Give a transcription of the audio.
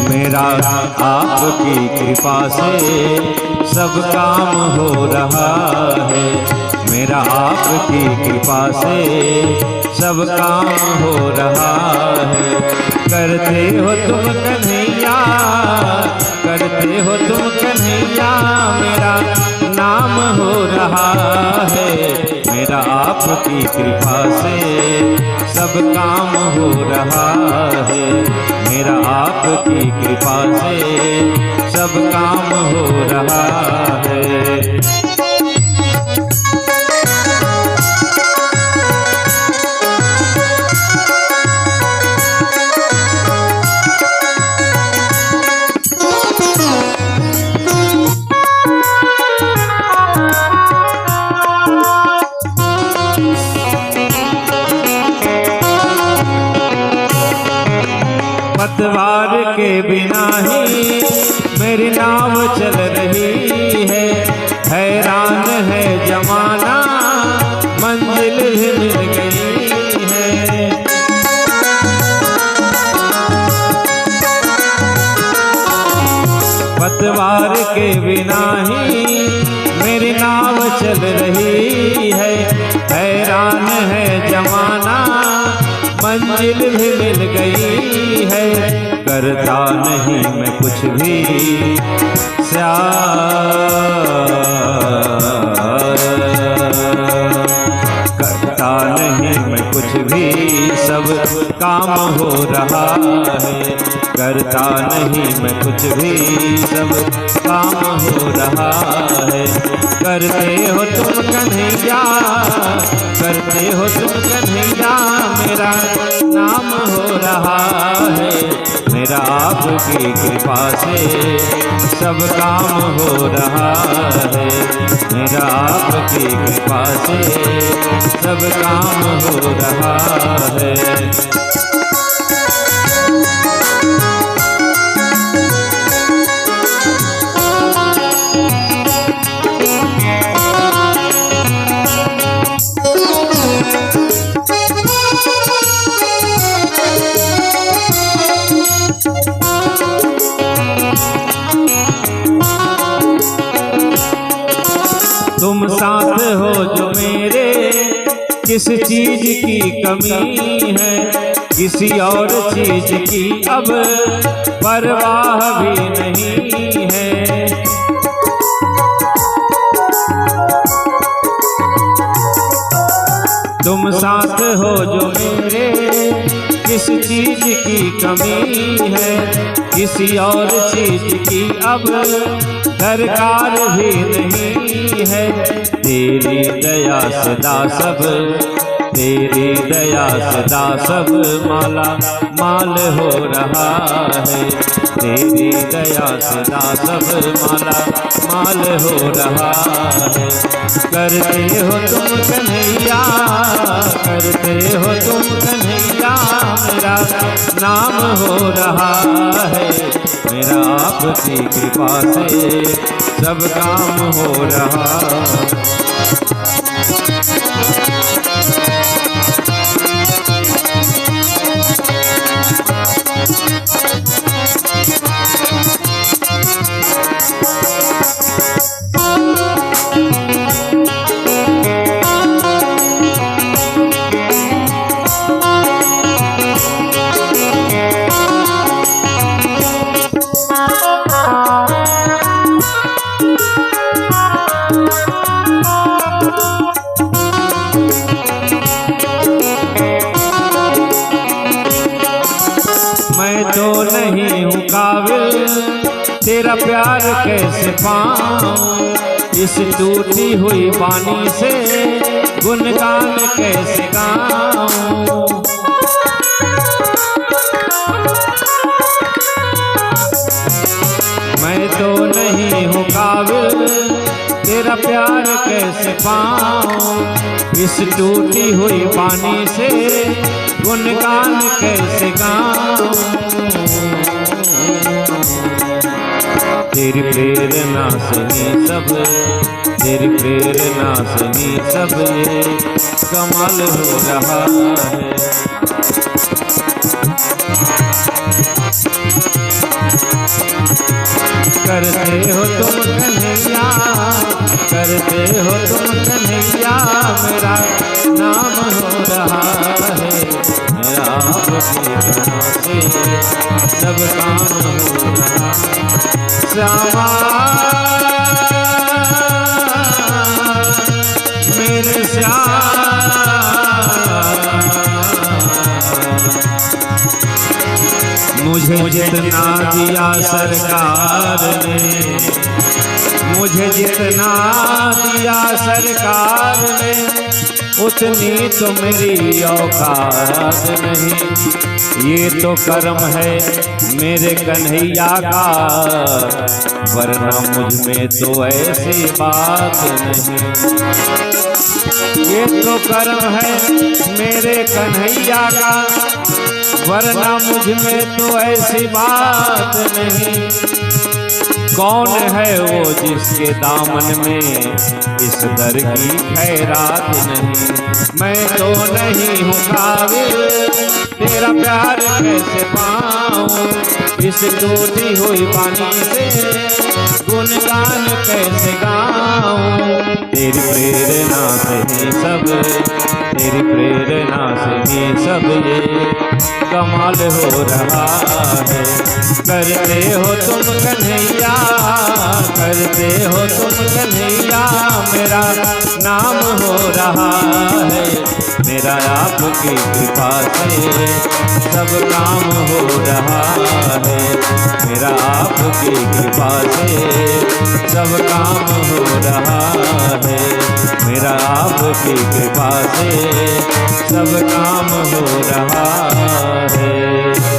मेरा आपकी कृपा से सब काम हो रहा है। मेरा आपकी कृपा से सब काम हो रहा है। करते हो तुम कन्हैया, करते हो तुम कन्हैया, मेरा नाम हो रहा है। मेरा आपकी कृपा से सब काम हो रहा है। मेरा आपकी कृपा से सब काम हो रहा है। पतवार के बिना ही मेरी नाव चल रही है। हैरान है जमाना, मंजिल भी मिल गई है। पतवार के बिना ही मेरी नाव चल रही है। हैरान है जमाना, मंजिल भी मिल गई है। करता नहीं मैं कुछ भी करता नहीं मैं कुछ भी, सब काम हो रहा है। करता नहीं मैं कुछ भी, सब काम हो रहा है। करते हो तुम कन्हैया, करते हो तुम कन्हैया, मेरा नाम हो रहा है। मेरा आपकी कृपा से सब काम हो रहा है। मेरा आपकी कृपा से सब काम हो रहा है। तुम साथ हो जो मेरे, किस चीज की कमी है। किसी और चीज की अब परवाह भी नहीं है। तुम साथ हो जो मेरे, किस चीज की कमी है। किसी और चीज की अब दरकार भी नहीं है। तेरी दया सदा सब, तेरी दया सदा सब माला माल हो रहा है। तेरी दया सदा सब माला माल हो रहा है। करते हो तुम कन्हैया, करते हो तुम कन्हैया, मेरा नाम हो रहा है। मेरा आपकी कृपा से सब काम हो रहा है। तेरा प्यार कैसे पाऊं, इस टूटी हुई वाणी से गुणगान कैसे गाऊं। मैं तो नहीं हूँ काबिल, तेरा प्यार कैसे पाऊं, इस टूटी हुई वाणी से गुणगान कैसे गाऊं। तेरी प्रेरणा से ही सब, तेरी प्रेरणा से ही सब ये कमाल हो रहा है। करते हो तुम कन्हैया, करते हो तुम कन्हैया, मेरा नाम हो रहा है। मेरा आपकी करुणा से सब काम हो रहा। श्यामा मेरे श्याम, मुझे जितना दिया सरकार ने, मुझे जितना दिया सरकार ने, उतनी तो मेरी औकात नहीं। ये तो कर्म है मेरे कन्हैया का, वरना मुझ में तो ऐसी बात नहीं। ये तो कर्म है मेरे कन्हैया का, वरना मुझ में तो ऐसी बात नहीं। कौन है वो जिसके दामन में इस दर की खैरात नहीं। मैं तो नहीं हूँ काबिल, तेरा प्यार कैसे पाऊं, इस टूटी हुई वाणी से गुणगान कैसे गाऊं। तेरी प्रेरणा से ही सब, तेरी प्रेरणा से ही सब ये कमाल हो रहा है। करते हो तुम कन्हैया, करते हो तुम कन्हैया, मेरा नाम हो रहा है। मेरा आपकी कृपा से सब काम हो रहा है। मेरा आपकी कृपा से सब काम हो रहा है। मेरा आपकी कृपा से सब काम हो रहा है।